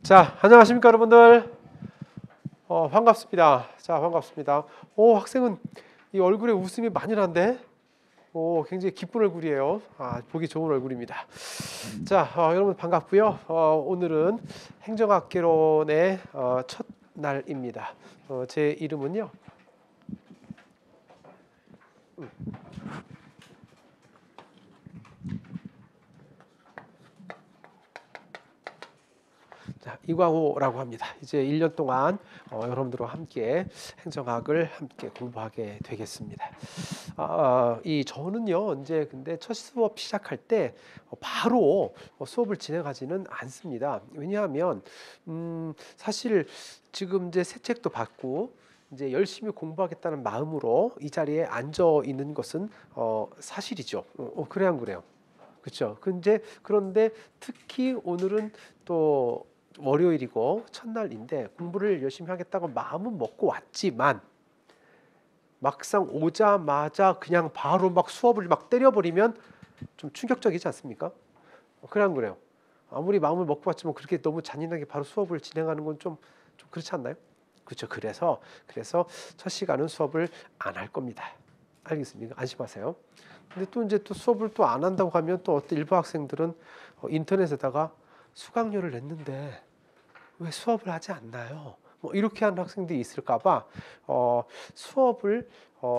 자, 안녕하십니까 여러분들. 반갑습니다. 자, 반갑습니다. 학생은 이 얼굴에 웃음이 많이 난데, 굉장히 기쁜 얼굴이에요. 보기 좋은 얼굴입니다. 자, 여러분 반갑고요. 오늘은 행정학개론의 첫 날입니다. 제 이름은요. 자, 이광호라고 합니다. 이제 1년 동안 여러분들과 함께 행정학을 함께 공부하게 되겠습니다. 저는요, 이제 근데 첫 수업 시작할 때 바로 수업을 진행하지는 않습니다. 왜냐하면 사실 지금 이제 새 책도 받고 이제 열심히 공부하겠다는 마음으로 이 자리에 앉아 있는 것은 사실이죠. 그래 안 그래요? 그렇죠. 그런데 특히 오늘은 또 월요일이고 첫날인데 공부를 열심히 하겠다고 마음은 먹고 왔지만 막상 오자마자 그냥 바로 막 수업을 막 때려버리면 좀 충격적이지 않습니까? 그래 안 그래요? 아무리 마음을 먹고 왔지만 그렇게 너무 잔인하게 바로 수업을 진행하는 건 좀 그렇지 않나요? 그렇죠. 그래서 첫 시간은 수업을 안 할 겁니다. 알겠습니까? 안심하세요. 근데 또 이제 또 수업을 또 안 한다고 하면 또 어떤 일부 학생들은 인터넷에다가 수강료를 냈는데 왜 수업을 하지 않나요? 뭐 이렇게 하는 학생들이 있을까봐 수업을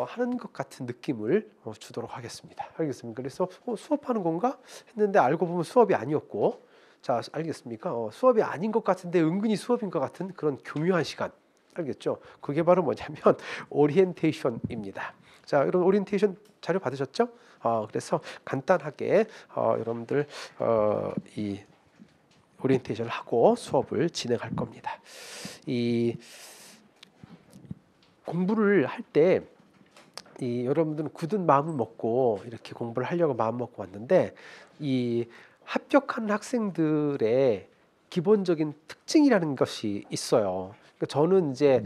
하는 것 같은 느낌을 주도록 하겠습니다. 알겠습니까? 그래서 수업하는 건가 했는데 알고 보면 수업이 아니었고, 자 알겠습니까? 수업이 아닌 것 같은데 은근히 수업인 것 같은 그런 교묘한 시간. 알겠죠? 그게 바로 뭐냐면 오리엔테이션입니다. 자, 여러분 오리엔테이션 자료 받으셨죠? 그래서 간단하게 여러분들 이 오리엔테이션을 하고 수업을 진행할 겁니다. 이 공부를 할 때 여러분들은 굳은 마음을 먹고 이렇게 공부를 하려고 마음 먹고 왔는데 이 합격한 학생들의 기본적인 특징이라는 것이 있어요. 그러니까 저는 이제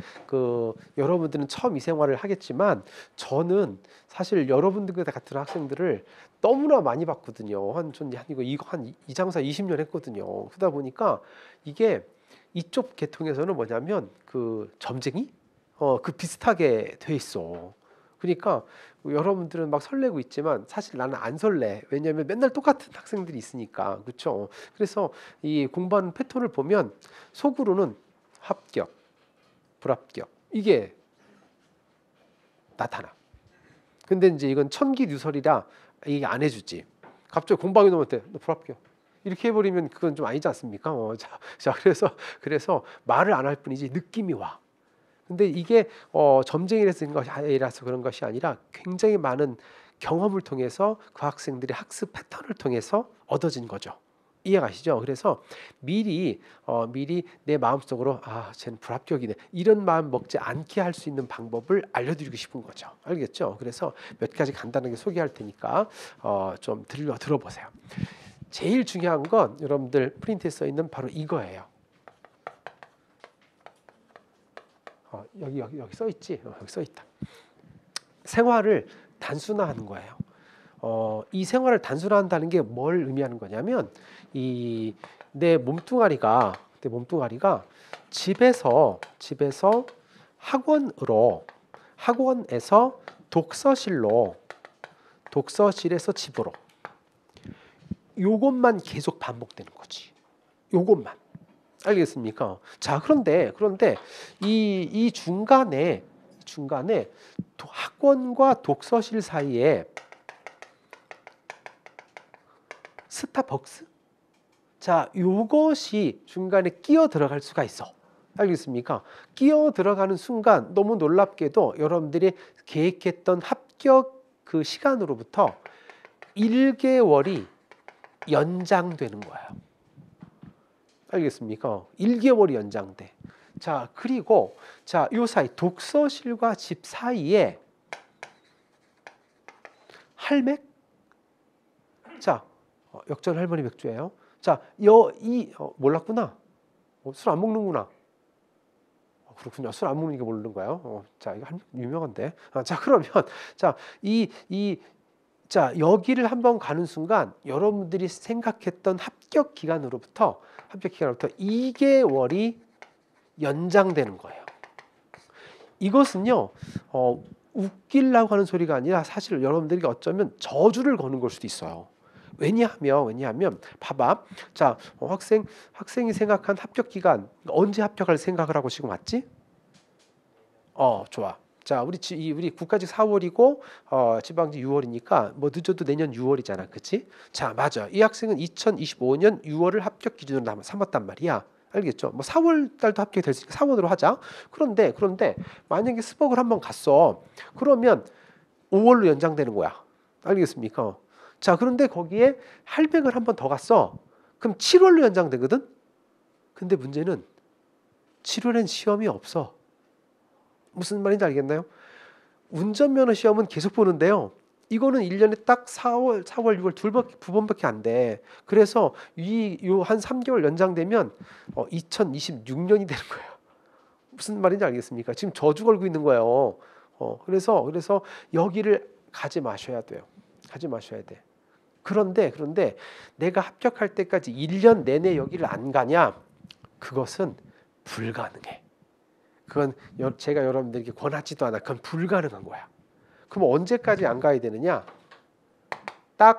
여러분들은 처음 이 생활을 하겠지만 저는 사실 여러분들 같은 학생들을 너무나 많이 봤거든요. 한 이 장사 20년 했거든요. 그러다 보니까 이게 이쪽 계통에서는 뭐냐면 그 점쟁이 그 비슷하게 돼 있어. 그러니까 여러분들은 막 설레고 있지만 사실 나는 안 설레. 왜냐하면 맨날 똑같은 학생들이 있으니까. 그렇죠? 그래서 이 공부하는 패턴을 보면 속으로는 합격, 불합격 이게 나타나. 근데 이제 이건 천기누설이라 이게 안 해주지. 갑자기 공부하기 너무 때 너 불합격. 이렇게 해버리면 그건 좀 아니지 않습니까? 그래서 말을 안 할 뿐이지 느낌이 와. 근데 이게 점쟁이라서 그런 것이 아니라 굉장히 많은 경험을 통해서 그 학생들의 학습 패턴을 통해서 얻어진 거죠. 이해가시죠? 그래서 미리 내 마음속으로 쟤는 불합격이네 이런 마음 먹지 않게 할 수 있는 방법을 알려드리고 싶은 거죠. 알겠죠? 그래서 몇 가지 간단하게 소개할 테니까 좀 들어보세요. 제일 중요한 건 여러분들 프린트에 써 있는 바로 이거예요. 여기 써 있지? 여기 써 있다. 생활을 단순화하는 거예요. 이 생활을 단순화한다는 게 뭘 의미하는 거냐면 내 몸뚱아리가 집에서 학원에서 독서실에서 집으로 요것만 계속 반복되는 거지. 요것만. 알겠습니까? 자, 그런데 이 중간에 학원과 독서실 사이에 스타벅스? 자, 요것이 중간에 끼어 들어갈 수가 있어. 알겠습니까? 끼어 들어가는 순간 너무 놀랍게도 여러분들이 계획했던 합격 그 시간으로부터 1개월이 연장되는 거예요. 알겠습니까? 1개월이 연장돼. 자, 그리고 요 사이 독서실과 집 사이에 할맥? 자, 역전 할머니 맥주예요. 자, 몰랐구나. 술 안 먹는구나. 그렇군요. 술 안 먹는 게 모르는 거예요. 자, 이거 유명한데. 자, 그러면 자, 이 자, 여기를 한번 가는 순간 여러분들이 생각했던 합격 기간으로부터 2개월이 연장되는 거예요. 이것은요, 웃기려고 하는 소리가 아니라 사실 여러분들이 어쩌면 저주를 거는 걸 수도 있어요. 왜냐하면 봐봐. 자, 학생이 생각한 합격 기간, 언제 합격할 생각을 하고 지금 왔지? 좋아. 자, 우리 국가직 4월이고 지방직 6월이니까 뭐 늦어도 내년 6월이잖아. 그치? 자, 맞아. 이 학생은 2025년 6월을 합격 기준으로 삼았단 말이야. 알겠죠? 뭐 4월 달도 합격이 될 수 있으니까 4월으로 하자. 그런데 만약에 스벅을 한번 갔어. 그러면 5월로 연장되는 거야. 알겠습니까? 자, 그런데 거기에 할백을 한번 더 갔어. 그럼 7월로 연장되거든? 근데 문제는 7월엔 시험이 없어. 무슨 말인지 알겠나요? 운전면허 시험은 계속 보는데요. 이거는 1년에 딱 4월, 6월 두 번밖에 안 돼. 그래서 한 3개월 연장되면 2026년이 되는 거예요. 무슨 말인지 알겠습니까? 지금 저주 걸고 있는 거예요. 그래서 여기를 가지 마셔야 돼요. 가지 마셔야 돼. 그런데 내가 합격할 때까지 1년 내내 여기를 안 가냐? 그것은 불가능해. 그건 제가 여러분들에게 권하지도 않아. 그건 불가능한 거야. 그럼 언제까지 안 가야 되느냐? 딱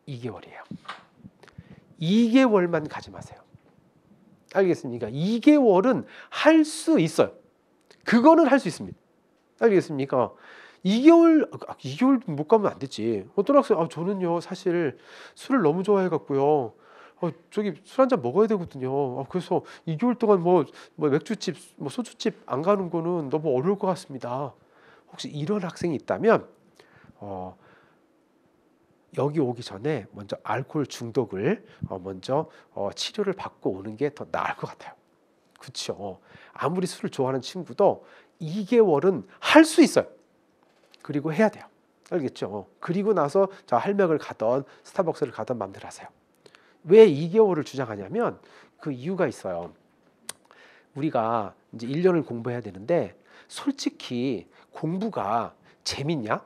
2개월이에요. 2개월만 가지 마세요. 알겠습니까? 2개월은 할 수 있어요. 그거는 할 수 있습니다. 알겠습니까? 2개월 못 가면 안 되지. 어떤 학생, 저는요 사실 술을 너무 좋아해 갖고요. 저기 술 한잔 먹어야 되거든요. 그래서 2개월 동안 뭐 맥주집, 뭐 소주집 안 가는 거는 너무 어려울 것 같습니다. 혹시 이런 학생이 있다면 여기 오기 전에 먼저 알코올 중독을 먼저 치료를 받고 오는 게 더 나을 것 같아요. 그렇죠? 아무리 술을 좋아하는 친구도 2개월은 할 수 있어요. 그리고 해야 돼요. 알겠죠? 그리고 나서 자 할맥을 가던 스타벅스를 가던 마음대로 하세요. 왜 2개월을 주장하냐면 그 이유가 있어요. 우리가 이제 1년을 공부해야 되는데 솔직히 공부가 재밌냐?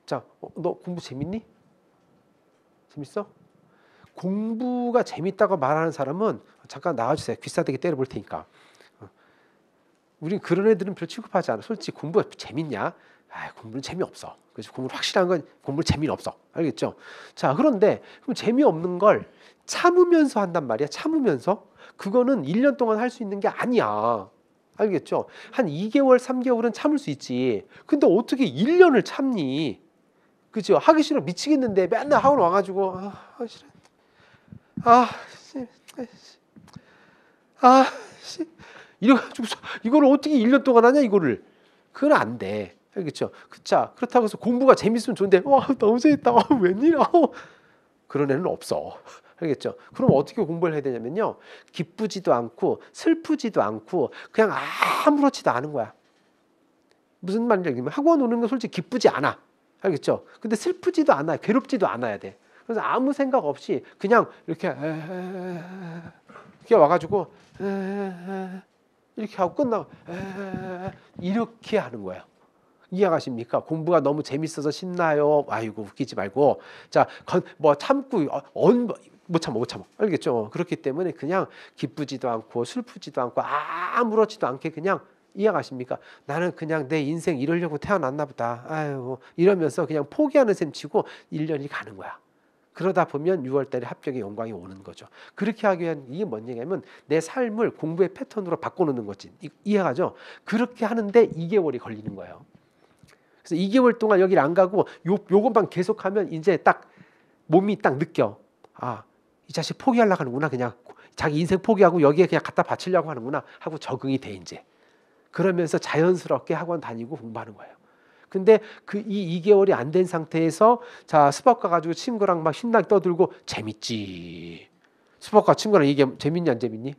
자, 너 공부 재밌니? 재밌어? 공부가 재밌다고 말하는 사람은 잠깐 나와주세요. 귀싸대기 때려볼 테니까. 우린 그런 애들은 별로 취급하지 않아. 솔직히 공부가 재밌냐? 공부는 재미없어. 그래서 공부를 확실한 건 공부는 재미는 없어. 알겠죠? 자, 그런데 그럼 재미없는 걸 참으면서 한단 말이야. 참으면서. 그거는 1년 동안 할 수 있는 게 아니야. 알겠죠? 한 2개월, 3개월은 참을 수 있지. 근데 어떻게 1년을 참니? 그죠? 하기 싫어 미치겠는데 맨날 학원 와가지고 이래가지고 이거를 어떻게 1년 동안 하냐 이거를. 그건 안 돼. 알겠죠? 자, 그렇다고 해서 공부가 재밌으면 좋은데 너무 재밌다. 웬일이야. 그런 애는 없어. 알겠죠? 그럼 어떻게 공부를 해야 되냐면요. 기쁘지도 않고 슬프지도 않고 그냥 아무렇지도 않은 거야. 무슨 말인지 알겠냐면 학원 오는 건 솔직히 기쁘지 않아. 알겠죠? 근데 슬프지도 않아. 괴롭지도 않아야 돼. 그래서 아무 생각 없이 그냥 이렇게 와가지고 이렇게 하고 끝나고 이렇게 하는 거예요. 이해가십니까? 공부가 너무 재밌어서 신나요. 아이고 웃기지 말고 자, 뭐 참고 못 참아. 알겠죠? 그렇기 때문에 그냥 기쁘지도 않고 슬프지도 않고 아무렇지도 않게 그냥 이해가십니까? 나는 그냥 내 인생 이러려고 태어났나 보다. 아유 이러면서 그냥 포기하는 셈 치고 1년이 가는 거야. 그러다 보면 6월 달에 합격의 영광이 오는 거죠. 그렇게 하기 위한 이게 뭔 얘기냐면 내 삶을 공부의 패턴으로 바꿔놓는 거지. 이해가죠? 그렇게 하는데 2개월이 걸리는 거예요. 그래서 2개월 동안 여기를 안 가고 요것만 계속하면 이제 딱 몸이 딱 느껴. 이 자식 포기하려고 하는구나. 그냥 자기 인생 포기하고 여기에 그냥 갖다 바치려고 하는구나 하고 적응이 돼 이제. 그러면서 자연스럽게 학원 다니고 공부하는 거예요. 근데 이 2개월이 안 된 상태에서 자 스벅 가가지고 친구랑 막 신나게 떠들고 재밌지. 스벅 가 친구랑 얘기하면 재밌니 안 재밌니?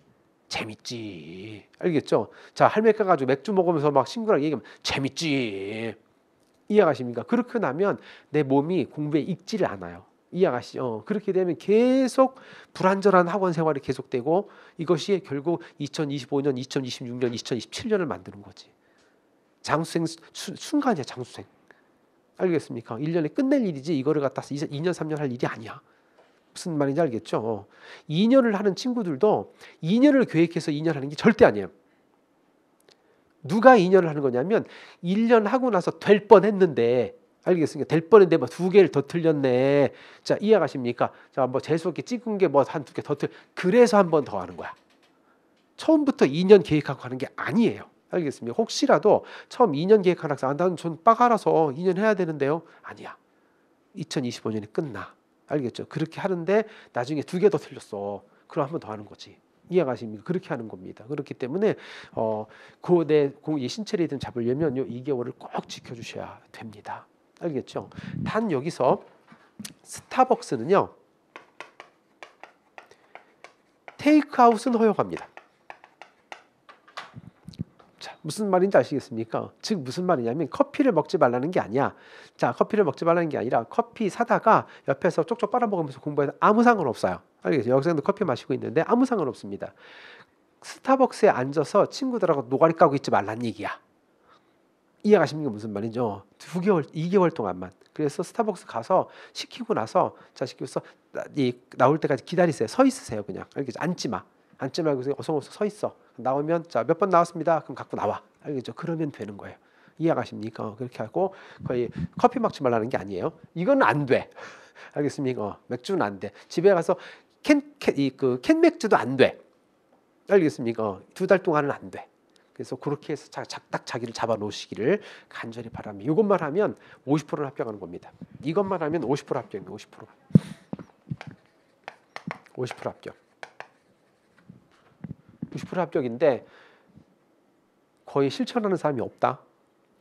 재밌지. 알겠죠? 자 할매 가가지고 맥주 먹으면서 막 친구랑 얘기하면 재밌지. 이해가십니까? 그렇게 나면 내 몸이 공부에 익지를 않아요. 이해가시죠? 그렇게 되면 계속 불안전한 학원 생활이 계속되고 이것이 결국 2025년, 2026년, 2027년을 만드는 거지. 장수생 순간이야, 장수생. 알겠습니까? 1년에 끝낼 일이지 이거를 갖다 2년 3년 할 일이 아니야. 무슨 말인지 알겠죠? 2년을 하는 친구들도 2년을 계획해서 2년 하는 게 절대 아니에요. 누가 2년을 하는 거냐면 1년 하고 나서 될 뻔했는데, 알겠습니까? 될 뻔했는데 뭐 2개를 더 틀렸네. 자, 이해가십니까? 자, 뭐 재수없게 찍은 게 뭐 한 2개 더 그래서 한 번 더 하는 거야. 처음부터 2년 계획하고 하는 게 아니에요. 알겠습니까? 혹시라도 처음 2년 계획하는 학생, 나는 전 빠가라서 2년 해야 되는데요. 아니야. 2025년에 끝나. 알겠죠? 그렇게 하는데 나중에 2개 더 틀렸어. 그럼 한 번 더 하는 거지. 이해가십니까? 그렇게 하는 겁니다. 그렇기 때문에 이 신체 리듬 잡으려면 요 2개월을 꼭 지켜주셔야 됩니다. 알겠죠? 단 여기서 스타벅스는요, 테이크아웃은 허용합니다. 자, 무슨 말인지 아시겠습니까? 즉 무슨 말이냐면 커피를 먹지 말라는 게 아니야. 자, 커피를 먹지 말라는 게 아니라 커피 사다가 옆에서 쪽쪽 빨아먹으면서 공부해도 아무 상관없어요. 알겠죠? 여학생들 커피 마시고 있는데 아무 상관없습니다. 스타벅스에 앉아서 친구들하고 노가리 까고 있지 말란 얘기야. 이해가십니까? 무슨 말이죠? 2개월 동안만. 그래서 스타벅스 가서 시키고 나서, 자, 시켜서 나올 때까지 기다리세요. 서 있으세요. 그냥. 알겠죠? 앉지 마. 앉지 말고 어서서 서 있어. 나오면, 자, 몇 번 나왔습니다. 그럼 갖고 나와. 알겠죠? 그러면 되는 거예요. 이해가십니까? 그렇게 하고 거의 커피 먹지 말라는 게 아니에요. 이건 안 돼. 알겠습니까? 맥주는 안 돼. 집에 가서 캔 맥주도 안 돼. 알겠습니까? 2달 동안은 안 돼. 그래서 그렇게 해서 딱 자기를 잡아 놓으시기를 간절히 바랍니다. 이것만 하면 50%는 합격하는 겁니다. 이것만 하면 50% 합격입니다. 50%. 50% 합격. 50% 합격인데 거의 실천하는 사람이 없다.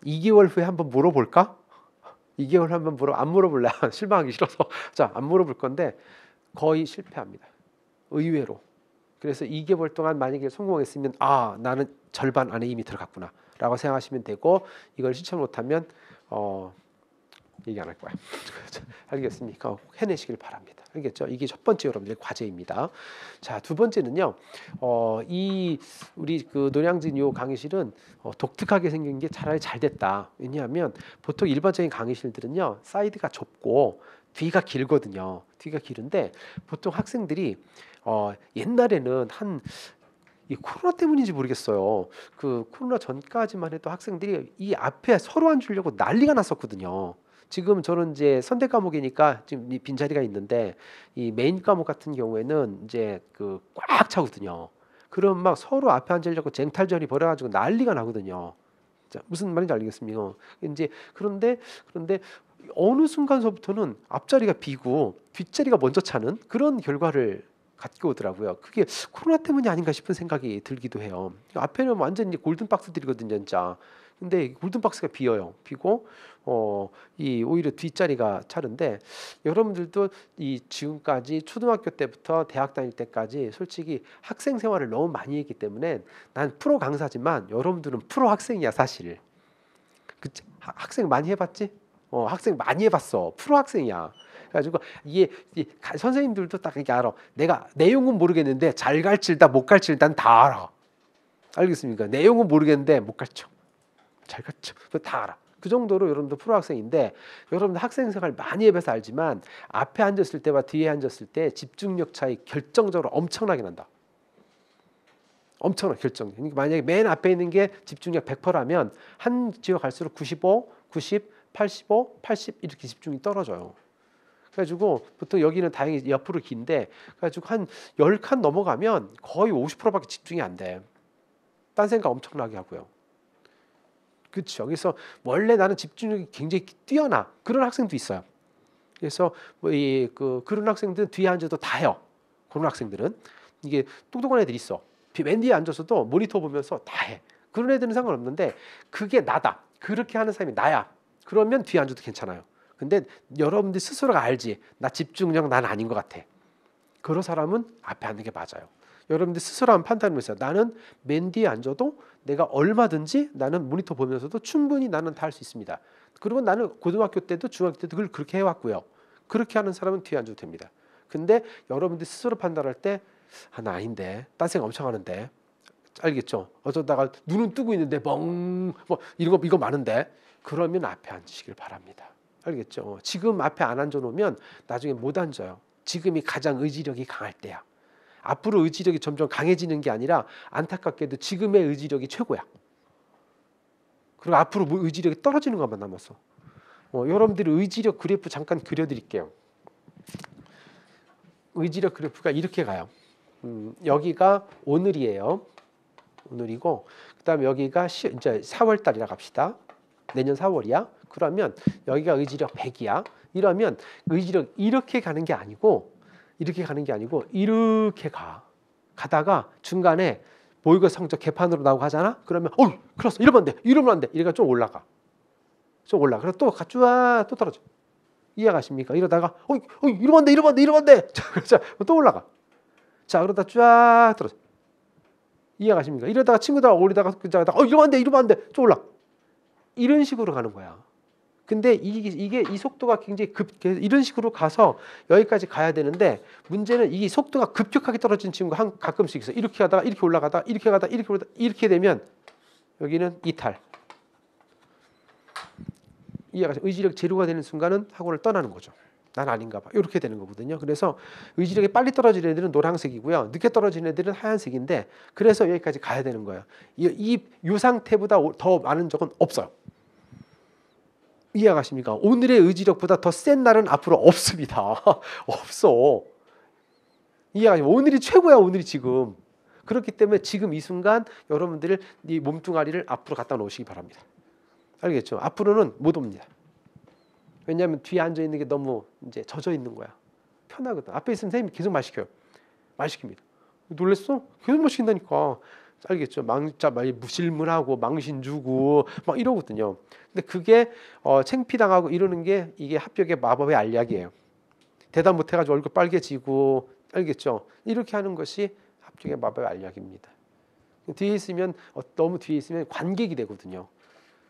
2개월 후에 한번 물어볼까? 2개월 한번 안 물어볼래? 실망하기 싫어서. 자, 안 물어볼 건데 거의 실패합니다. 의외로. 그래서 2개월 동안 만약에 성공했으면, 아, 나는 절반 안에 이미 들어갔구나 라고 생각하시면 되고, 이걸 실천 못하면 얘기 안 할 거야. 알겠습니까? 해내시길 바랍니다. 알겠죠? 이게 첫 번째 여러분들의 과제입니다. 자, 두 번째는요, 우리 그 노량진 요 강의실은 독특하게 생긴 게 차라리 잘 됐다. 왜냐하면 보통 일반적인 강의실들은요, 사이드가 좁고 뒤가 길거든요. 뒤가 길은데 보통 학생들이 옛날에는 이 코로나 때문인지 모르겠어요. 그 코로나 전까지만 해도 학생들이 이 앞에 서로 앉으려고 난리가 났었거든요. 지금 저는 이제 선대 과목이니까 지금 이 빈자리가 있는데, 이 메인 과목 같은 경우에는 이제 그 꽉 차거든요. 그럼 막 서로 앞에 앉으려고 쟁탈전이 벌어가지고 난리가 나거든요. 자, 무슨 말인지 알겠습니까? 이제 그런데 어느 순간서부터는 앞자리가 비고 뒷자리가 먼저 차는 그런 결과를 갖고 오더라고요. 그게 코로나 때문이 아닌가 싶은 생각이 들기도 해요. 앞에는 완전 이제 골든 박스들이거든요, 진짜. 근데 골든 박스가 비어요. 비고 이 오히려 뒷자리가 차는데, 여러분들도 이 지금까지 초등학교 때부터 대학 다닐 때까지 솔직히 학생 생활을 너무 많이 했기 때문에, 난 프로 강사지만 여러분들은 프로 학생이야, 사실. 그치? 학생 많이 해봤지? 학생 많이 해봤어. 프로 학생이야. 그래가지고 이게 선생님들도 딱 이렇게 알아. 내가 내용은 모르겠는데 잘 가르칠다 못 가르칠다 다 알아. 알겠습니까? 내용은 모르겠는데 못 가르쳐. 잘 가르쳐. 그거 다 알아. 그 정도로 여러분들 프로 학생인데, 여러분들 학생 생활 많이 해봐서 알지만 앞에 앉았을 때와 뒤에 앉았을 때 집중력 차이 결정적으로 엄청나게 난다. 엄청나 결정. 만약에 맨 앞에 있는 게 집중력 100%라면 한 지역 갈수록 95, 90, 85, 80 이렇게 집중이 떨어져요. 그래가지고 보통 여기는 다행히 옆으로 긴데, 그래가지고 한 10칸 넘어가면 거의 50%밖에 집중이 안 돼. 딴 생각 엄청나게 하고요. 그렇죠. 그래서 원래 나는 집중력이 굉장히 뛰어나 그런 학생도 있어요. 그래서 그런 학생들은 뒤에 앉아도 다 해요. 그런 학생들은 이게 똑똑한 애들이 있어. 맨 뒤에 앉아서도 모니터 보면서 다 해. 그런 애들은 상관없는데, 그게 나다. 그렇게 하는 사람이 나야. 그러면 뒤에 앉아도 괜찮아요. 근데 여러분들 스스로가 알지. 나 집중력 난 아닌 것 같아. 그런 사람은 앞에 앉는 게 맞아요. 여러분들 스스로 한번 판단을 해보세요. 나는 맨 뒤에 앉아도 내가 얼마든지 나는 모니터 보면서도 충분히 나는 다 할 수 있습니다. 그리고 나는 고등학교 때도 중학교 때도 그걸 그렇게 해왔고요. 그렇게 하는 사람은 뒤에 앉아도 됩니다. 근데 여러분들 스스로 판단할 때, 나 아닌데, 딴 생각 엄청 하는데, 알겠죠? 어쩌다가 눈은 뜨고 있는데 멍 뭐 이런 거 이거 많은데 그러면 앞에 앉으시길 바랍니다. 알겠죠? 지금 앞에 안 앉아 놓으면 나중에 못 앉아요. 지금이 가장 의지력이 강할 때야. 앞으로 의지력이 점점 강해지는 게 아니라 안타깝게도 지금의 의지력이 최고야. 그리고 앞으로 뭐 의지력이 떨어지는 것만 남았어. 여러분들이 의지력 그래프 잠깐 그려드릴게요. 의지력 그래프가 이렇게 가요. 여기가 오늘이에요. 오늘이고 그다음에 여기가 이제 4월 달이라 갑시다. 내년 4월이야. 그러면 여기가 의지력 100이야. 이러면 의지력 이렇게 가는 게 아니고 이렇게 가는 게 아니고 이렇게 가다가 중간에 모의고사 성적 개판으로 나오고 하잖아. 그러면 큰일 났어. 이러면 안 돼. 이러면 안 돼. 이래가 좀 올라가. 좀 올라가. 그래서 또 가쭈아 또 떨어져. 이해가십니까? 이러다가 이러면 안 돼. 이러면 안 돼. 이러면 안 돼. 자, 또 올라가. 자, 그러다 쫙 떨어져. 이해가십니까? 이러다가 친구들하고 올리다가 이러면 안 돼. 이러면 안 돼. 좀 올라. 이런 식으로 가는 거야. 근데 이게 이 속도가 굉장히 이런 식으로 가서 여기까지 가야 되는데 문제는 이 속도가 급격하게 떨어진 친구가 가끔씩 있어. 이렇게 가다가 이렇게 올라가다 이렇게 가다 이렇게 올라가다 이렇게 되면 여기는 이탈. 의지력 제로가 되는 순간은 학원을 떠나는 거죠. 난 아닌가 봐. 이렇게 되는 거거든요. 그래서 의지력이 빨리 떨어지는 애들은 노란색이고요. 늦게 떨어지는 애들은 하얀색인데 그래서 여기까지 가야 되는 거예요. 이 상태보다 더 많은 적은 없어요. 이해가십니까? 오늘의 의지력보다 더 센 날은 앞으로 없습니다. 없어. 이해가십니까? 오늘이 최고야. 오늘이 지금. 그렇기 때문에 지금 이 순간 여러분들을 이 몸뚱아리를 앞으로 갖다 놓으시기 바랍니다. 알겠죠? 앞으로는 못 옵니다. 왜냐하면 뒤에 앉아 있는 게 너무 이제 젖어 있는 거야. 편하거든. 앞에 있으면 선생님이 계속 말 시켜요. 말 시킵니다. 놀랬어? 계속 말 시킨다니까. 알겠죠? 질문하고 망신 주고 막 이러거든요. 근데 그게 창피당하고 이러는 게 이게 합격의 마법의 알약이에요. 대답 못해가지고 얼굴 빨개지고 알겠죠? 이렇게 하는 것이 합격의 마법의 알약입니다. 뒤에 있으면 너무 뒤에 있으면 관객이 되거든요.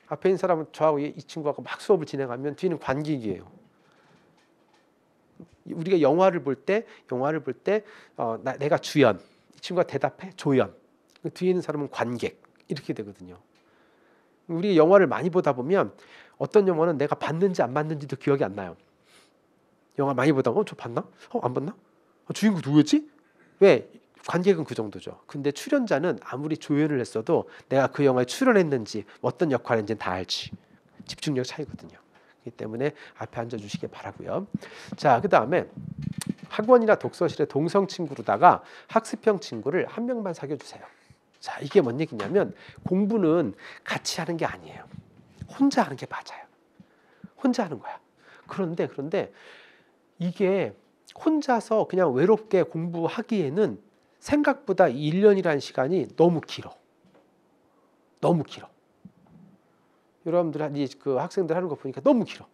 앞에 있는 사람은 저하고 이 친구하고 막 수업을 진행하면 뒤는 관객이에요. 우리가 영화를 볼 때 내가 주연, 이 친구가 대답해 조연. 뒤에 있는 사람은 관객 이렇게 되거든요. 우리 영화를 많이 보다 보면 어떤 영화는 내가 봤는지 안 봤는지도 기억이 안 나요. 영화 많이 보다 저 봤나? 안 봤나? 주인공 누구였지? 왜? 관객은 그 정도죠. 근데 출연자는 아무리 조연을 했어도 내가 그 영화에 출연했는지 어떤 역할을 했는지는 다 알지. 집중력 차이거든요. 그렇기 때문에 앞에 앉아주시기 바라고요. 자, 그 다음에 학원이나 독서실에 동성 친구로다가 학습형 친구를 한 명만 사귀어주세요. 자, 이게 뭔 얘기냐면 공부는 같이 하는 게 아니에요. 혼자 하는 게 맞아요. 혼자 하는 거야. 그런데 이게 혼자서 그냥 외롭게 공부하기에는 생각보다 1년이라는 시간이 너무 길어. 너무 길어. 여러분들 그 학생들 하는 거 보니까 너무 길어.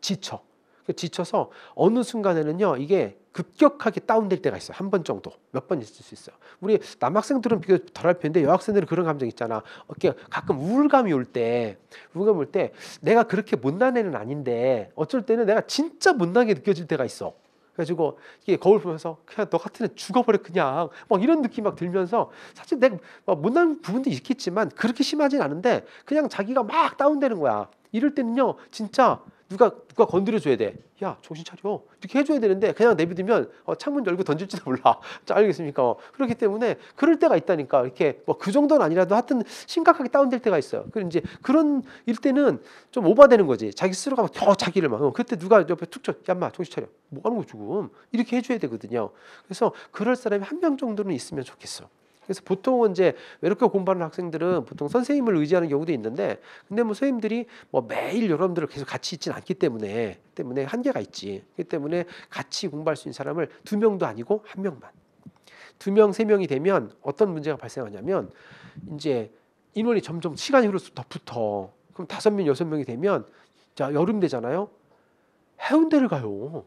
지쳐서 어느 순간에는요 이게 급격하게 다운될 때가 있어요. 한 번 정도, 몇 번 있을 수 있어요. 우리 남학생들은 비교적 덜할 편인데 여학생들은 그런 감정 있잖아. 이렇게 가끔 우울감이 올 때 내가 그렇게 못난 애는 아닌데 어쩔 때는 내가 진짜 못나게 느껴질 때가 있어. 그래가지고 이게 거울 보면서 그냥 너 같은 애 죽어버려 그냥 막 이런 느낌 막 들면서 사실 내가 못난 부분도 있겠지만 그렇게 심하진 않은데 그냥 자기가 막 다운되는 거야. 이럴 때는요 진짜 누가 건드려줘야 돼. 야 정신 차려. 이렇게 해줘야 되는데 그냥 내비두면 창문 열고 던질지도 몰라. 자, 알겠습니까? 그렇기 때문에 그럴 때가 있다니까. 이렇게 그 정도는 아니라도 하여튼 심각하게 다운될 때가 있어요. 그리고 이제 그런 일 때는 좀 오버되는 거지. 자기 스스로가 막 더 자기를 막 그때 누가 옆에 툭 쳐. 야 인마 정신 차려. 뭐 하는 거 지금. 이렇게 해줘야 되거든요. 그래서 그럴 사람이 한 명 정도는 있으면 좋겠어. 그래서 보통은 이제 외롭게 공부하는 학생들은 보통 선생님을 의지하는 경우도 있는데 근데 선생님들이 매일 여러분들을 계속 같이 있지는 않기 때문에 한계가 있지. 그렇기 때문에 같이 공부할 수 있는 사람을 2명도 아니고 1명만. 2명, 3명이 되면 어떤 문제가 발생하냐면 이제 인원이 점점 시간이 흐를수록 더 붙어. 그럼 5명, 6명이 되면 자 여름 되잖아요. 해운대를 가요.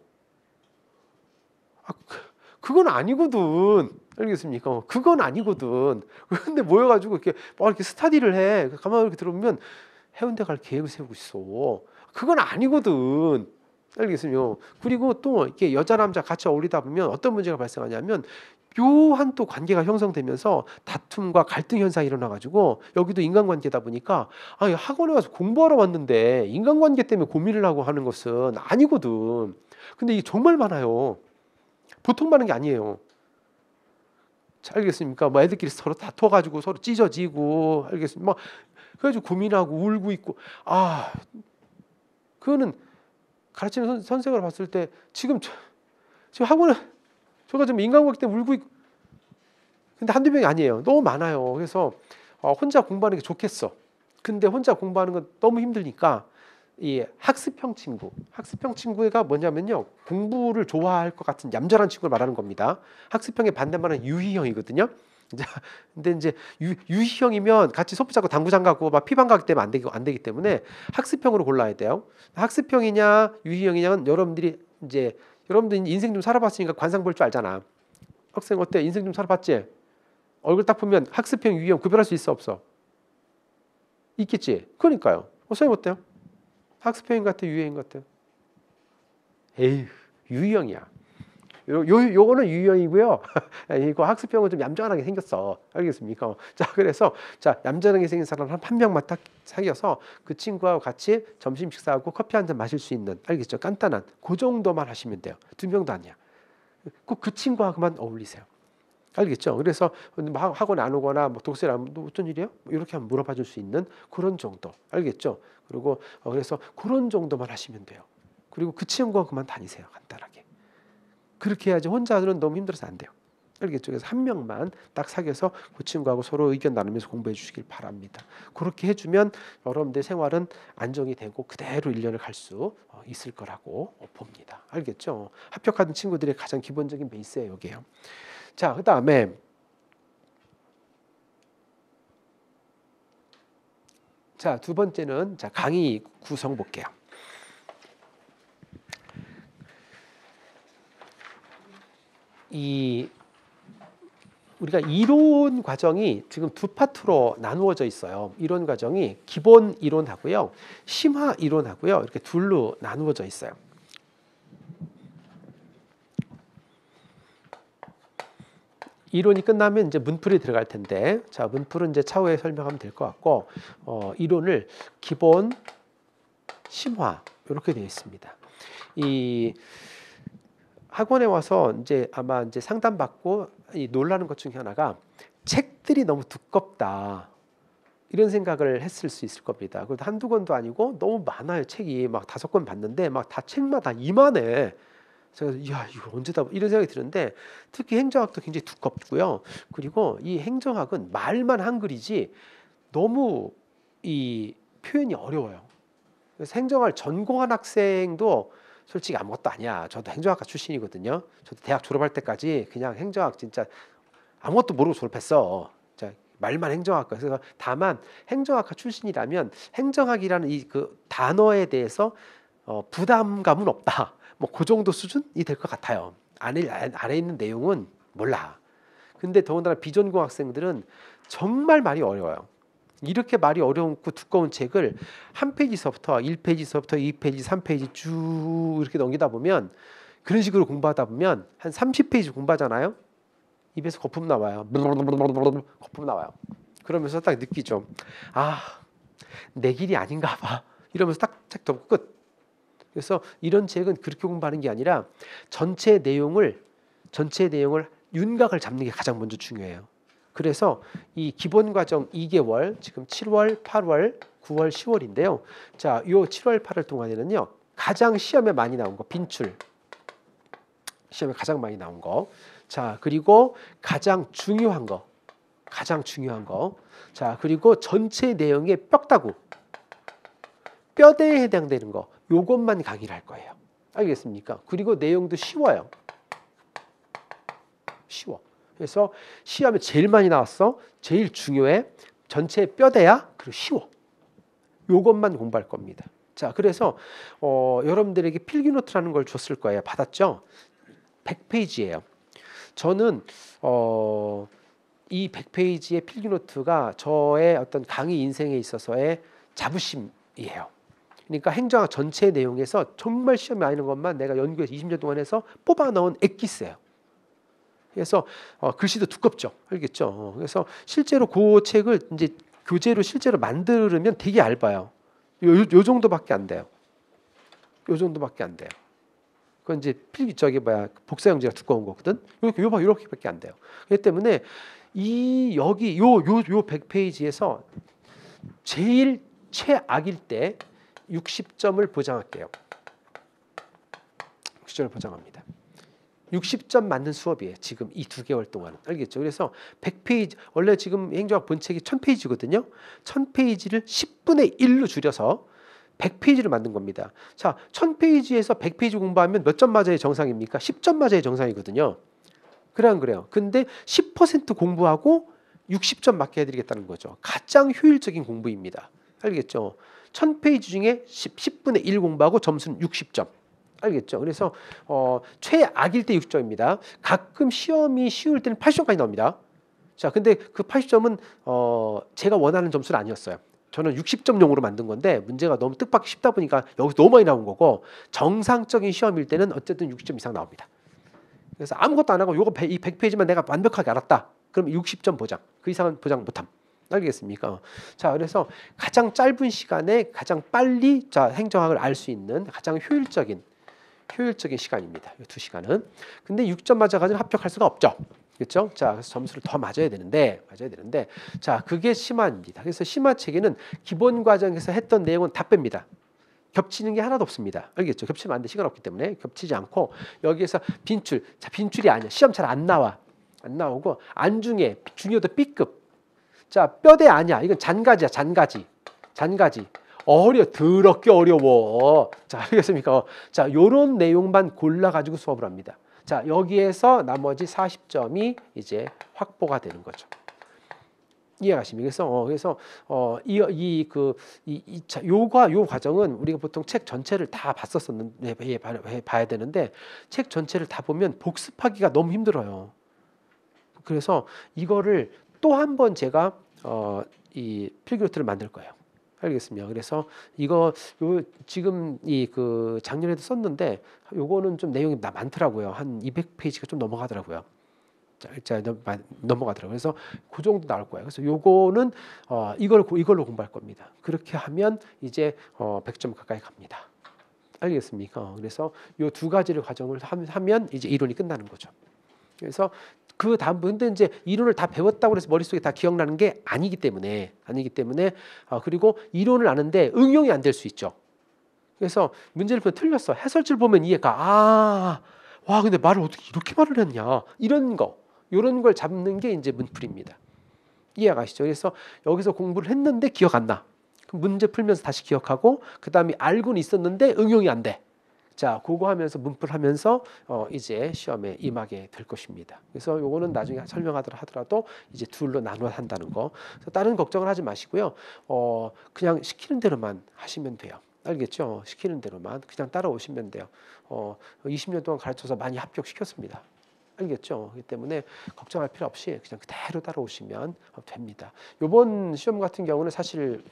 그건 아니거든. 알겠습니까? 그건 아니거든. 근데 모여가지고 이렇게 스터디를 해. 가만히 이렇게 들어보면 해운대 갈 계획을 세우고 있어. 그건 아니거든. 알겠습니까? 그리고 또 이렇게 여자 남자 같이 어울리다 보면 어떤 문제가 발생하냐면 묘한 또 관계가 형성되면서 다툼과 갈등 현상이 일어나가지고 여기도 인간관계다 보니까 아, 학원에 와서 공부하러 왔는데 인간관계 때문에 고민을 하고 하는 것은 아니거든. 근데 이게 정말 많아요. 보통 많은 게 아니에요. 잘 알겠습니까? 뭐 애들끼리 서로 다퉈가지고 서로 찢어지고 알겠습니까? 막 그래가지고 고민하고 울고 있고 아 그거는 가르치는 선생을 봤을 때 지금 학원에 저가 좀 인간관계 때문에 울고 있고 근데 한두 명이 아니에요. 너무 많아요. 그래서 혼자 공부하는 게 좋겠어. 근데 혼자 공부하는 건 너무 힘드니까 이 학습형 친구가 뭐냐면요. 공부를 좋아할 것 같은 얌전한 친구를 말하는 겁니다. 학습형의 반대말은 유희형이거든요. 근데 이제 유희형이면 같이 소프 잡고 당구장 가고 막 피방 가기 때문에 안 되기 때문에 학습형으로 골라야 돼요. 학습형이냐 유희형이냐는 여러분들 인생 좀 살아봤으니까 관상 볼 줄 알잖아. 학생 어때? 인생 좀 살아봤지? 얼굴 딱 보면 학습형, 유희형 구별할 수 있어 없어? 있겠지. 그러니까요. 선생님 어때요? 학습형인 것 같아요? 유희형인 것 같아요? 에휴, 유희형이야. 요거는 유희형이고요. 이거 학습형은 좀 얌전하게 생겼어. 알겠습니까? 자, 그래서 얌전하게 생긴 사람 한 명만 딱 사귀어서 그 친구하고 같이 점심 식사하고 커피 한 잔 마실 수 있는 알겠죠? 간단한 그 정도만 하시면 돼요. 2명도 아니야. 꼭 그 친구하고만 어울리세요. 알겠죠? 그래서 학원 안 오거나 뭐 독서를 안 오면 어떤 일이에요? 이렇게 한번 물어봐 줄 수 있는 그런 정도. 알겠죠? 그리고 그래서 그런 정도만 하시면 돼요. 그리고 그 친구와 그만 다니세요. 간단하게. 그렇게 해야지 혼자는 너무 힘들어서 안 돼요. 알겠죠? 그래서 한 명만 딱 사귀어서 그 친구하고 서로 의견 나누면서 공부해 주시길 바랍니다. 그렇게 해주면 여러분들 생활은 안정이 되고 그대로 1년을 갈 수 있을 거라고 봅니다. 알겠죠? 합격하는 친구들의 가장 기본적인 베이스예요. 여기에요. 자, 그 다음에 두 번째는 강의 구성 볼게요. 우리가 이론 과정이 지금 두 파트로 나누어져 있어요. 이론 과정이 기본 이론하고요, 심화 이론하고요, 이렇게 둘로 나누어져 있어요. 이론이 끝나면 이제 문풀이 들어갈 텐데, 문풀은 이제 차후에 설명하면 될 것 같고, 이론을 기본, 심화 이렇게 되어 있습니다. 이 학원에 와서 아마 상담받고 놀라는 것 중에 하나가 책들이 너무 두껍다 이런 생각을 했을 수 있을 겁니다. 그래도 한두 권도 아니고 너무 많아요. 책이 막 5권 봤는데 막 다 책마다 이만해. 그래서 야 이거 언제다 이런 생각이 드는데 특히 행정학도 굉장히 두껍고요. 그리고 이 행정학은 말만 한글이지 너무 이 표현이 어려워요. 그래서 행정학을 전공한 학생도 솔직히 아무것도 아니야. 저도 행정학과 출신이거든요. 저도 대학 졸업할 때까지 그냥 행정학 진짜 아무것도 모르고 졸업했어. 말만 행정학과. 그래서 다만 행정학과 출신이라면 행정학이라는 이 그 단어에 대해서 부담감은 없다. 뭐 그 정도 수준이 될 것 같아요. 안에 있는 내용은 몰라. 근데 더군다나 비전공 학생들은 정말 말이 어려워요. 이렇게 말이 어렵고 두꺼운 책을 한 페이지서부터 1페이지서부터 2페이지, 3페이지 쭉 이렇게 넘기다 보면 그런 식으로 공부하다 보면 한 30페이지 공부하잖아요. 입에서 거품 나와요. 거품 나와요. 그러면서 딱 느끼죠. 아, 내 길이 아닌가 봐. 이러면서 딱 책 덮고 끝. 그래서 이런 책은 그렇게 공부하는 게 아니라 전체 내용을 윤곽을 잡는 게 가장 먼저 중요해요. 그래서 이 기본 과정 2개월, 지금 7월, 8월, 9월, 10월인데요. 요 7월, 8월 동안에는요. 가장 시험에 많이 나온 거, 빈출. 시험에 가장 많이 나온 거. 그리고 가장 중요한 거. 그리고 전체 내용의 뼈다구. 뼈대에 해당되는 거. 요것만 강의를 할 거예요. 알겠습니까? 그리고 내용도 쉬워요. 쉬워. 그래서 시험에 제일 많이 나왔어. 제일 중요해. 전체 뼈대야. 그리고 쉬워. 요것만 공부할 겁니다. 그래서 여러분들에게 필기노트라는 걸 줬을 거예요. 받았죠? 100페이지예요. 저는 이 100페이지의 필기노트가 저의 어떤 강의 인생에 있어서의 자부심이에요. 그러니까 행정학 전체 내용에서 정말 시험에 나오는 것만 내가 연구해서 20년 동안 해서 뽑아 넣은 엑기스예요. 그래서 글씨도 두껍죠. 알겠죠? 그래서 실제로 그 책을 이제 교재로 실제로 만들면 되게 얇아요. 요 정도밖에 안 돼요. 요 정도밖에 안 돼요. 그건 이제 저기 복사 용지가 두꺼운 거거든. 요렇게밖에 안 돼요. 그렇기 때문에 여기 요 100페이지에서 제일 최악일 때 60점을 보장할게요. 60점을 보장합니다. 60점 맞는 수업이에요. 지금 이 2개월 동안. 알겠죠? 그래서 100페이지 원래 지금 행정학 본책이 1000페이지거든요. 1000페이지를 10분의 1로 줄여서 100페이지를 만든 겁니다. 자, 1000페이지에서 100페이지 공부하면 몇 점 맞아야 정상입니까? 10점 맞아야 정상이거든요. 그래 안 그래요? 근데 10% 공부하고 60점 맞게 해드리겠다는 거죠. 가장 효율적인 공부입니다. 알겠죠? 1000페이지 중에 10분의 1 공부하고 점수는 60점. 알겠죠? 그래서 최악일 때 60점입니다. 가끔 시험이 쉬울 때는 80점까지 나옵니다. 자, 근데 그 80점은 제가 원하는 점수는 아니었어요. 저는 60점용으로 만든 건데 문제가 너무 뜻밖이 쉽다 보니까 여기서 너무 많이 나온 거고 정상적인 시험일 때는 어쨌든 60점 이상 나옵니다. 그래서 아무것도 안 하고 이 100페이지만 내가 완벽하게 알았다. 그럼 60점 보장. 그 이상은 보장 못함. 알겠습니까? 자, 그래서 가장 짧은 시간에 가장 빨리 행정학을 알 수 있는 가장 효율적인 시간입니다. 이 2시간은. 근데 6점 맞아가지고 합격할 수가 없죠. 그렇죠? 자, 그래서 점수를 더 맞아야 되는데, 자, 그게 심화입니다. 그래서 심화 체계는 기본 과정에서 했던 내용은 다 뺍니다. 겹치는 게 하나도 없습니다. 알겠죠? 겹치면 안 돼. 시간 없기 때문에 겹치지 않고 여기에서 빈출. 자, 빈출이 아니야. 시험 잘 안 나와. 안 나오고 안중에 중요도 B급. 자, 뼈대 아니야. 이건 잔가지야. 잔가지. 더럽게 어려워. 자, 알겠습니까? 자, 요런 내용만 골라가지고 수업을 합니다. 자, 여기에서 나머지 40점이 이제 확보가 되는 거죠. 이해가십니까? 그래서 요 과정은 우리가 보통 책 전체를 다 봤었었는데 봐야 되는데 책 전체를 다 보면 복습하기가 너무 힘들어요. 그래서 이거를 또 한 번 제가 이 필기노트를 만들 거예요. 알겠습니다. 그래서 지금 작년에도 썼는데 요거는 좀 내용이 많더라고요. 한 200페이지가 좀 넘어가더라고요. 자, 넘어가더라고요. 그래서 그 정도 나올 거예요. 그래서 요거는 이걸로 공부할 겁니다. 그렇게 하면 이제 100점 가까이 갑니다. 알겠습니까? 그래서 요 2가지를 과정을 하면 이제 이론이 끝나는 거죠. 그래서 그 다음 근데 이제 이론을 다 배웠다고 해서 머릿속에 다 기억나는 게 아니기 때문에 그리고 이론을 아는데 응용이 안 될 수 있죠. 그래서 문제를 보면 틀렸어. 해설지를 보면 이해가 와 근데 말을 어떻게 이렇게 말을 했냐 이런 걸 잡는 게 이제 문풀입니다. 이해가시죠? 그래서 여기서 공부를 했는데 기억 안 나. 그럼 문제 풀면서 다시 기억하고 그 다음에 알고는 있었는데 응용이 안 돼. 자, 그거 하면서 문풀하면서 이제 시험에 임하게 될 것입니다. 그래서 요거는 나중에 설명하더라도 이제 둘로 나눠 한다는 거. 그래서 다른 걱정을 하지 마시고요. 그냥 시키는 대로만 하시면 돼요. 알겠죠? 시키는 대로만 그냥 따라오시면 돼요. 20년 동안 가르쳐서 많이 합격시켰습니다. 알겠죠? 그렇기 때문에 걱정할 필요 없이 그냥 그대로 따라오시면 됩니다. 이번 시험 같은 경우는 사실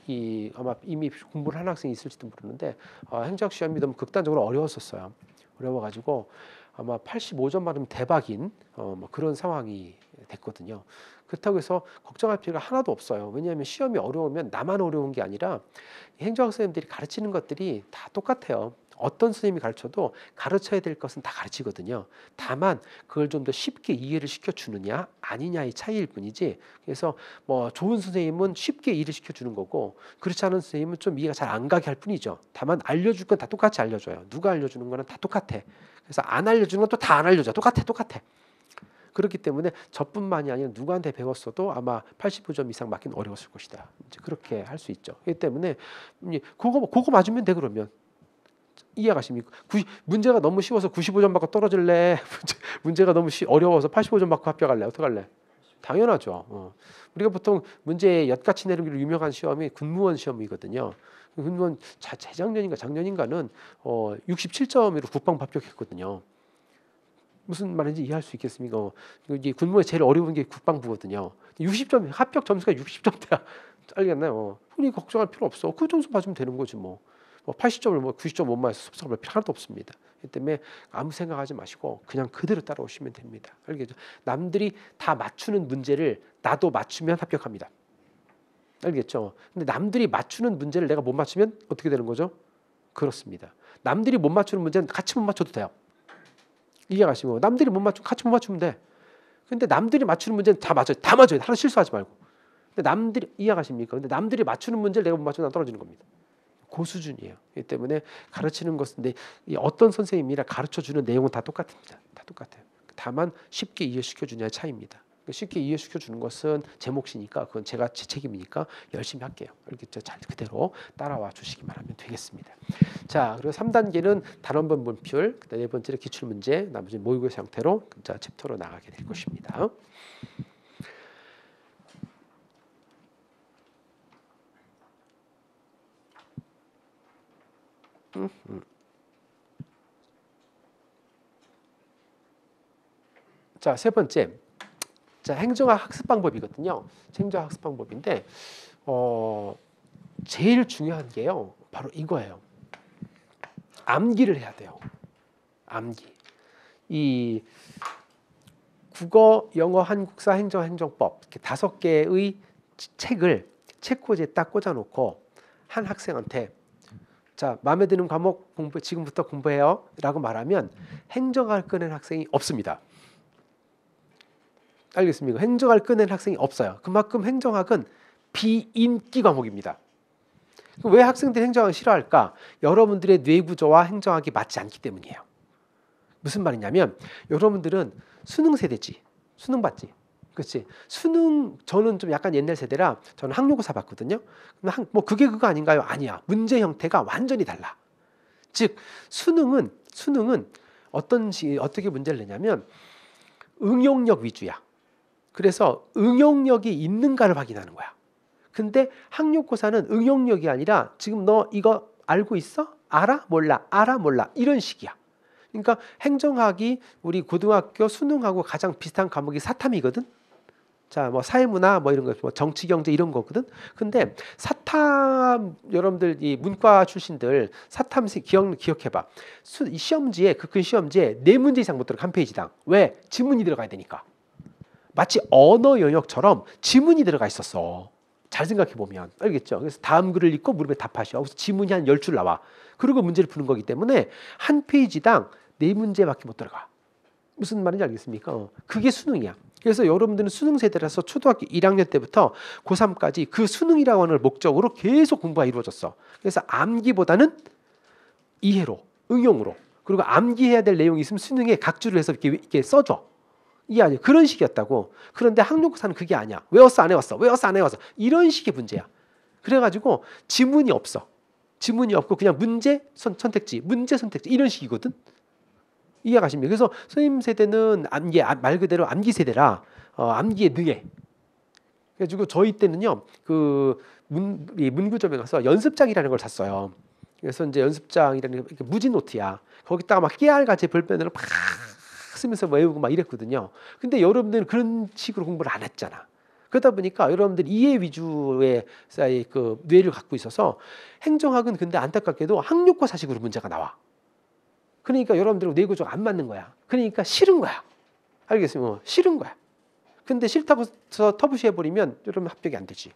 아마 이미 공부를 한 학생이 있을지도 모르는데 행정학 시험이 너무 극단적으로 어려웠었어요. 어려워가지고 아마 85점 받으면 대박인 뭐 그런 상황이 됐거든요. 그렇다고 해서 걱정할 필요가 하나도 없어요. 왜냐하면 시험이 어려우면 나만 어려운 게 아니라 행정학 선생님들이 가르치는 것들이 다 똑같아요. 어떤 선생님이 가르쳐도 가르쳐야 될 것은 다 가르치거든요. 다만 그걸 좀 더 쉽게 이해를 시켜주느냐 아니냐의 차이일 뿐이지. 그래서 뭐 좋은 선생님은 쉽게 이해를 시켜주는 거고 그렇지 않은 선생님은 좀 이해가 잘 안 가게 할 뿐이죠. 다만 알려줄 건 다 똑같이 알려줘요. 누가 알려주는 거는 다 똑같아. 그래서 안 알려주는 건 또 다 안 알려줘. 똑같아. 그렇기 때문에 저뿐만이 아니라 누구한테 배웠어도 아마 85점 이상 맞기는 어려웠을 것이다. 이제 그렇게 할 수 있죠. 그렇기 때문에 그거 맞으면 돼 그러면. 이해가십니까? 문제가 너무 쉬워서 95점 받고 떨어질래? 문제가 너무 어려워서 85점 받고 합격할래? 어떡할래? 당연하죠. 우리가 보통 문제 엿같이 내리기로 유명한 시험이 군무원 시험이거든요. 군무원 재작년인가 작년인가는 67점으로 국방부 합격했거든요. 무슨 말인지 이해할 수 있겠습니까? 이게 군무원에 제일 어려운 게 국방부거든요. 60점 합격 점수가 60점대야. 알겠나요? 흔히 걱정할 필요 없어. 그 점수 맞으면 되는 거지 뭐. 뭐 80점을 뭐 90점 못 맞아서 섭섭할 필요 하나도 없습니다. 이 때문에 아무 생각하지 마시고 그냥 그대로 따라오시면 됩니다. 알겠죠? 남들이 다 맞추는 문제를 나도 맞추면 합격합니다. 알겠죠? 근데 남들이 맞추는 문제를 내가 못 맞추면 어떻게 되는 거죠? 그렇습니다. 남들이 못 맞추는 문제는 같이 못 맞춰도 돼요. 이해가시고 남들이 못 맞추면 같이 못 맞추면 돼. 근데 남들이 맞추는 문제는 다 맞아요. 다 맞아요. 하나 실수하지 말고. 근데 남들이 이해가십니까? 근데 남들이 맞추는 문제를 내가 못 맞추면 난 떨어지는 겁니다. 그 수준이에요. 이 때문에 가르치는 것인데 어떤 선생님이라 가르쳐 주는 내용은 다 똑같습니다. 다 똑같아요. 다만 쉽게 이해시켜 주냐의 차이입니다. 쉽게 이해시켜 주는 것은 제 몫이니까 그건 제 책임이니까 열심히 할게요. 이렇게 잘 그대로 따라와 주시기만 하면 되겠습니다. 자, 그리고 3단계는 단원본 문필, 네 번째는 기출 문제, 나머지 모의고사 형태로 자 챕터로 나가게 될 것입니다. 자, 세 번째. 자, 행정학 학습 방법이거든요. 행정학 학습 방법인데 제일 중요한 게요. 바로 이거예요. 암기를 해야 돼요. 암기. 이 국어, 영어, 한국사, 행정, 행정법 이렇게 5개의 책을 책꽂이에 딱 꽂아놓고 한 학생한테 자, 마음에 드는 과목 지금부터 공부해요 라고 말하면 행정학을 꺼낸 학생이 없습니다. 알겠습니까? 행정학을 꺼낸 학생이 없어요. 그만큼 행정학은 비인기 과목입니다. 왜 학생들이 행정학을 싫어할까? 여러분들의 뇌 구조와 행정학이 맞지 않기 때문이에요. 무슨 말이냐면 여러분들은 수능 세대지. 수능 봤지. 그렇지. 수능 저는 좀 약간 옛날 세대라 저는 학력고사 봤거든요. 뭐 그게 그거 아닌가요? 아니야. 문제 형태가 완전히 달라. 즉 수능은 어떻게 문제를 내냐면 응용력 위주야. 그래서 응용력이 있는가를 확인하는 거야. 근데 학력고사는 응용력이 아니라 지금 너 이거 알고 있어? 알아? 몰라? 알아? 몰라? 이런 식이야. 그러니까 행정학이 우리 고등학교 수능하고 가장 비슷한 과목이 사탐이거든. 자, 뭐 사회문화 뭐 이런 거, 뭐 정치 경제 이런 거거든. 근데 사탐 여러분들 이 문과 출신들 사탐 기억해봐. 시험지에 그 큰 시험지에 4문제 이상 못 들어가 한 페이지당. 왜? 지문이 들어가야 되니까. 마치 언어 영역처럼 지문이 들어가 있었어. 잘 생각해 보면 알겠죠? 그래서 다음 글을 읽고 물음에 답하시오. 그래서 지문이 한 10줄 나와. 그리고 문제를 푸는 거기 때문에 한 페이지당 4문제밖에 못 들어가. 무슨 말인지 알겠습니까? 그게 수능이야. 그래서 여러분들은 수능 세대라서 초등학교 1학년 때부터 고3까지 그 수능이라고 하는 목적으로 계속 공부가 이루어졌어. 그래서 암기보다는 이해로, 응용으로. 그리고 암기해야 될 내용이 있으면 수능에 각주를 해서 이렇게 써줘. 이게 아니야. 그런 식이었다고. 그런데 학력고사는 그게 아니야. 외웠어 안 외웠어? 외웠어 안 외웠어? 이런 식의 문제야. 그래가지고 지문이 없어. 지문이 없고 그냥 문제 선택지, 문제 선택지 이런 식이거든. 이해가십니까? 그래서 선생님 세대는 암기 말 그대로 암기 세대라 암기에 능해. 그래가지고 저희 때는요 그 문구점에 가서 연습장이라는 걸 샀어요. 그래서 이제 연습장이라는 게 무지 노트야. 거기다가 막 깨알같이 볼펜으로 막 쓰면서 외우고 막 이랬거든요. 근데 여러분들은 그런 식으로 공부를 안 했잖아. 그러다 보니까 여러분들 이해 위주의 그 뇌를 갖고 있어서 행정학은 근데 안타깝게도 학력고사식으로 문제가 나와. 그러니까 여러분들은 뇌 구조가 안 맞는 거야. 그러니까 싫은 거야. 알겠습니까? 싫은 거야. 근데 싫다고 해서 터부시해버리면 여러분 합격이 안 되지.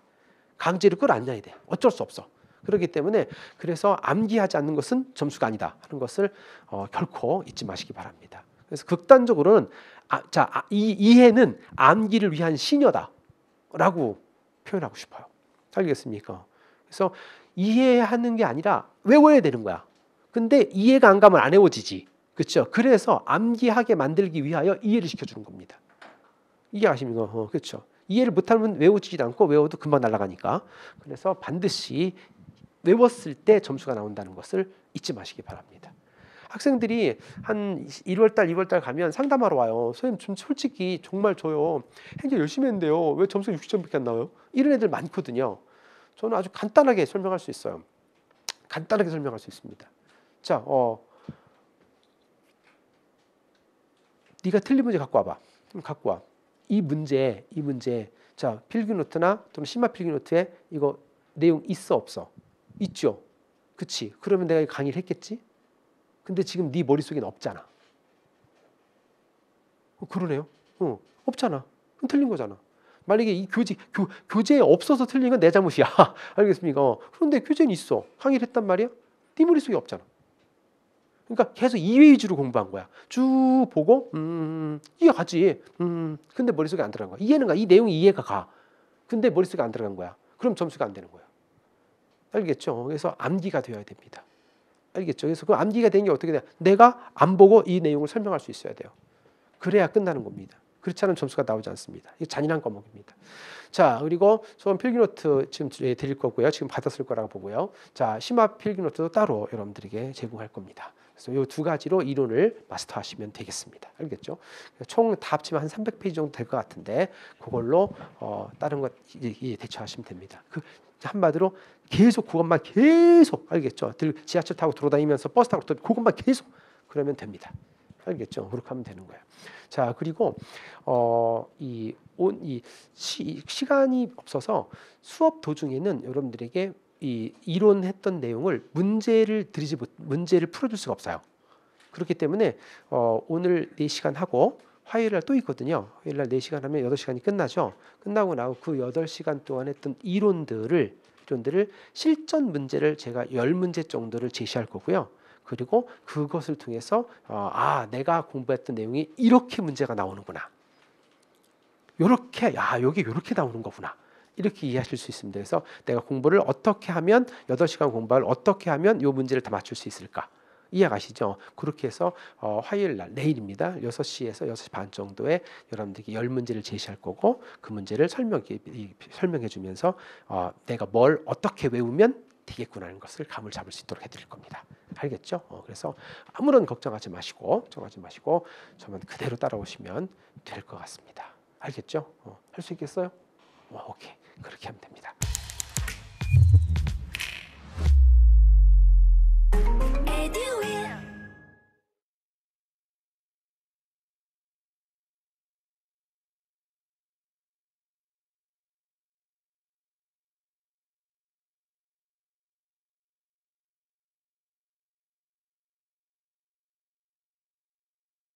강제로 끌어안아야 돼. 어쩔 수 없어. 그렇기 때문에 그래서 암기하지 않는 것은 점수가 아니다 하는 것을 결코 잊지 마시기 바랍니다. 그래서 극단적으로는 이해는 암기를 위한 시녀다라고 표현하고 싶어요. 알겠습니까? 그래서 이해하는 게 아니라 외워야 되는 거야. 근데 이해가 안 가면 안 외워지지. 그렇죠? 그래서 암기하게 만들기 위하여 이해를 시켜주는 겁니다. 이해하십니까? 그렇죠? 이해를 못하면 외워지지 않고 외워도 금방 날아가니까. 그래서 반드시 외웠을 때 점수가 나온다는 것을 잊지 마시기 바랍니다. 학생들이 한 1월달, 2월달 가면 상담하러 와요. 선생님 좀 솔직히 정말 저요. 행정 열심히 했는데요. 왜 점수가 60점밖에 안 나와요? 이런 애들 많거든요. 저는 아주 간단하게 설명할 수 있어요. 간단하게 설명할 수 있습니다. 자, 네가 틀린 문제 갖고 와봐. 갖고 와. 이 문제. 자, 필기노트나 좀 심화 필기노트에 이거 내용 있어 없어? 있죠. 그치? 그러면 내가 강의를 했겠지? 근데 지금 네 머릿속에는 없잖아. 그러네요. 없잖아. 그럼 틀린 거잖아. 만약에 이 교재에 없어서 틀린 건 내 잘못이야. 알겠습니까? 그런데 교재는 있어. 강의를 했단 말이야? 네 머릿속에 없잖아. 그러니까 계속 이해 위주로 공부한 거야. 쭉 보고 이해 가지. 근데 머릿속에 안 들어간 거야. 이해는 가. 이 내용이 이해가 가. 근데 머릿속에 안 들어간 거야. 그럼 점수가 안 되는 거야. 알겠죠? 그래서 암기가 되어야 됩니다. 알겠죠? 그래서 그 암기가 된 게 어떻게 돼? 내가 안 보고 이 내용을 설명할 수 있어야 돼요. 그래야 끝나는 겁니다. 그렇지 않으면 점수가 나오지 않습니다. 이게 잔인한 과목입니다. 자, 그리고 수험 필기노트 지금 드릴 거고요. 지금 받았을 거라고 보고요. 자, 심화 필기노트도 따로 여러분들에게 제공할 겁니다. 그래서 이 두 가지로 이론을 마스터하시면 되겠습니다. 알겠죠? 총 다 합치면 한 300페이지 정도 될 것 같은데 그걸로 다른 것 대처하시면 됩니다. 그 한마디로 계속 그것만 계속 알겠죠? 지하철 타고 돌아다니면서 버스 타고 그것만 계속 그러면 됩니다. 알겠죠? 그렇게 하면 되는 거예요. 자, 그리고 시간이 없어서 수업 도중에는 여러분들에게 이 이론했던 내용을 문제를 풀어줄 수가 없어요. 그렇기 때문에 오늘 4시간 하고 화요일 날 또 있거든요. 화요일 날 4시간 하면 8시간이 끝나죠. 끝나고 나고 그 8시간 동안 했던 이론들을 실전 문제를 제가 10문제 정도를 제시할 거고요. 그리고 그것을 통해서 내가 공부했던 내용이 이렇게 문제가 나오는구나. 요렇게 여기 요렇게 나오는 거구나. 이렇게 이해하실 수 있습니다. 그래서 내가 공부를 어떻게 하면 8시간 공부를 어떻게 하면 요 문제를 다 맞출 수 있을까? 이해가시죠? 그렇게 해서 화요일 날 내일입니다. 6시에서 6시 반 정도에 여러분들에게 10문제를 제시할 거고 그 문제를 설명해 주면서 내가 뭘 어떻게 외우면 되겠구나 하는 것을 감을 잡을 수 있도록 해드릴 겁니다. 알겠죠? 그래서 아무런 걱정하지 마시고 저만 그대로 따라오시면 될 것 같습니다. 알겠죠? 할 수 있겠어요? 오케이. 그렇게 하면 됩니다.